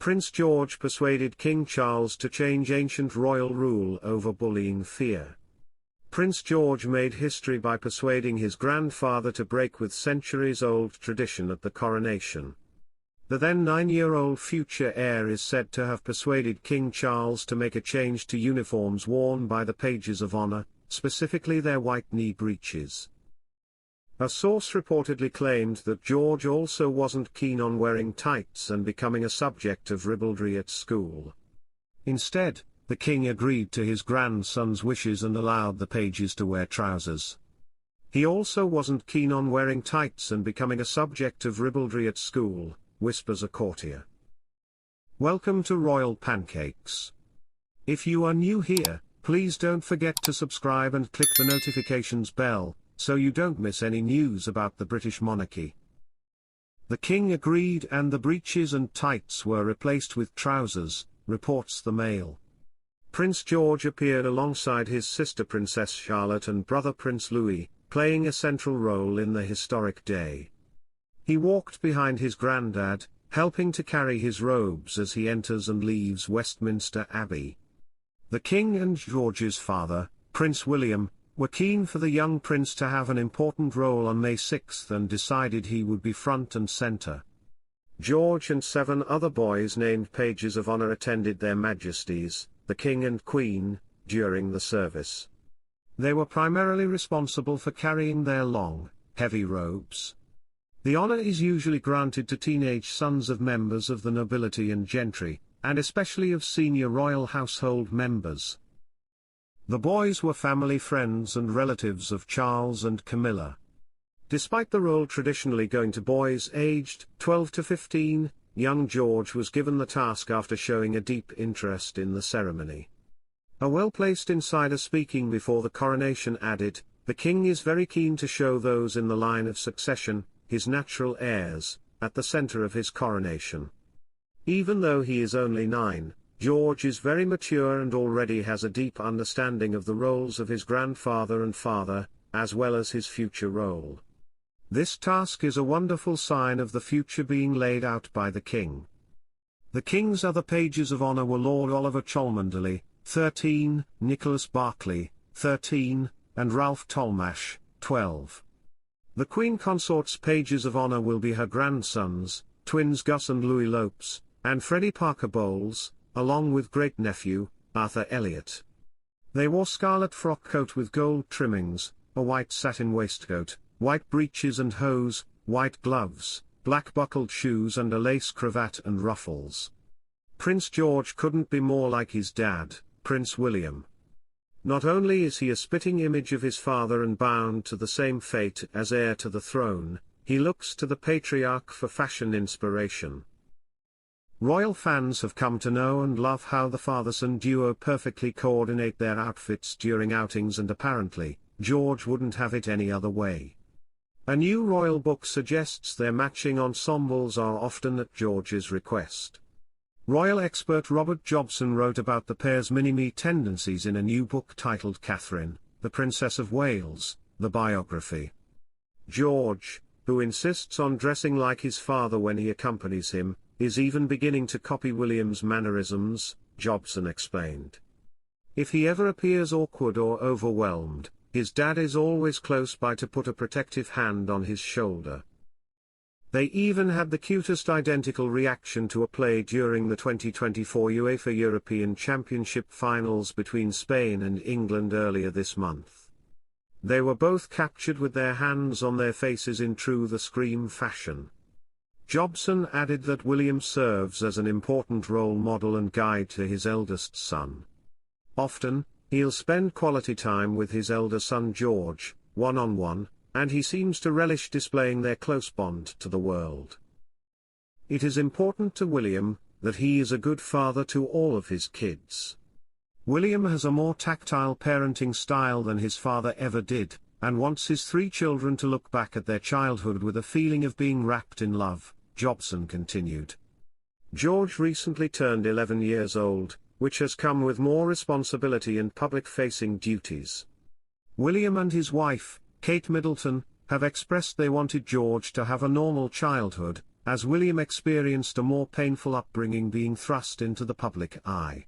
Prince George persuaded King Charles to change ancient royal rule over bullying fear. Prince George made history by persuading his grandfather to break with centuries-old tradition at the coronation. The then 9-year-old future heir is said to have persuaded King Charles to make a change to uniforms worn by the pages of honor, specifically their white knee breeches. A source reportedly claimed that George also wasn't keen on wearing tights and becoming a subject of ribaldry at school. Instead, the king agreed to his grandson's wishes and allowed the pages to wear trousers. He also wasn't keen on wearing tights and becoming a subject of ribaldry at school, whispers a courtier. Welcome to Royal Pancakes. If you are new here, please don't forget to subscribe and click the notifications bell, so you don't miss any news about the British monarchy. The king agreed and the breeches and tights were replaced with trousers, reports the Mail. Prince George appeared alongside his sister Princess Charlotte and brother Prince Louis, playing a central role in the historic day. He walked behind his grandad, helping to carry his robes as he enters and leaves Westminster Abbey. The king and George's father, Prince William, were keen for the young prince to have an important role on May 6 and decided he would be front and center. George and 7 other boys named pages of honor attended their majesties, the king and queen, during the service. They were primarily responsible for carrying their long, heavy robes. The honor is usually granted to teenage sons of members of the nobility and gentry, and especially of senior royal household members. The boys were family friends and relatives of Charles and Camilla. Despite the role traditionally going to boys aged 12 to 15, young George was given the task after showing a deep interest in the ceremony. A well-placed insider speaking before the coronation added, "The king is very keen to show those in the line of succession, his natural heirs, at the center of his coronation." Even though he is only 9, George is very mature and already has a deep understanding of the roles of his grandfather and father, as well as his future role. This task is a wonderful sign of the future being laid out by the king. The king's other pages of honor were Lord Oliver Cholmondeley, 13, Nicholas Berkeley, 13, and Ralph Talmash, 12. The Queen Consort's pages of honor will be her grandsons, twins Gus and Louis Lopes, and Freddie Parker Bowles, along with great-nephew, Arthur Elliot. They wore scarlet frock coat with gold trimmings, a white satin waistcoat, white breeches and hose, white gloves, black buckled shoes and a lace cravat and ruffles. Prince George couldn't be more like his dad, Prince William. Not only is he a spitting image of his father and bound to the same fate as heir to the throne, he looks to the patriarch for fashion inspiration. Royal fans have come to know and love how the father-son duo perfectly coordinate their outfits during outings, and apparently, George wouldn't have it any other way. A new royal book suggests their matching ensembles are often at George's request. Royal expert Robert Jobson wrote about the pair's mini-me tendencies in a new book titled Catherine, the Princess of Wales, the biography. George, who insists on dressing like his father when he accompanies him, is even beginning to copy William's mannerisms, Jobson explained. If he ever appears awkward or overwhelmed, his dad is always close by to put a protective hand on his shoulder. They even had the cutest identical reaction to a play during the 2024 UEFA European Championship finals between Spain and England earlier this month. They were both captured with their hands on their faces in true The Scream fashion. Jobson added that William serves as an important role model and guide to his eldest son. Often, he'll spend quality time with his elder son George, one-on-one, and he seems to relish displaying their close bond to the world. It is important to William that he is a good father to all of his kids. William has a more tactile parenting style than his father ever did, and wants his 3 children to look back at their childhood with a feeling of being wrapped in love, Jobson continued. George recently turned 11 years old, which has come with more responsibility and public-facing duties. William and his wife, Kate Middleton, have expressed they wanted George to have a normal childhood, as William experienced a more painful upbringing being thrust into the public eye.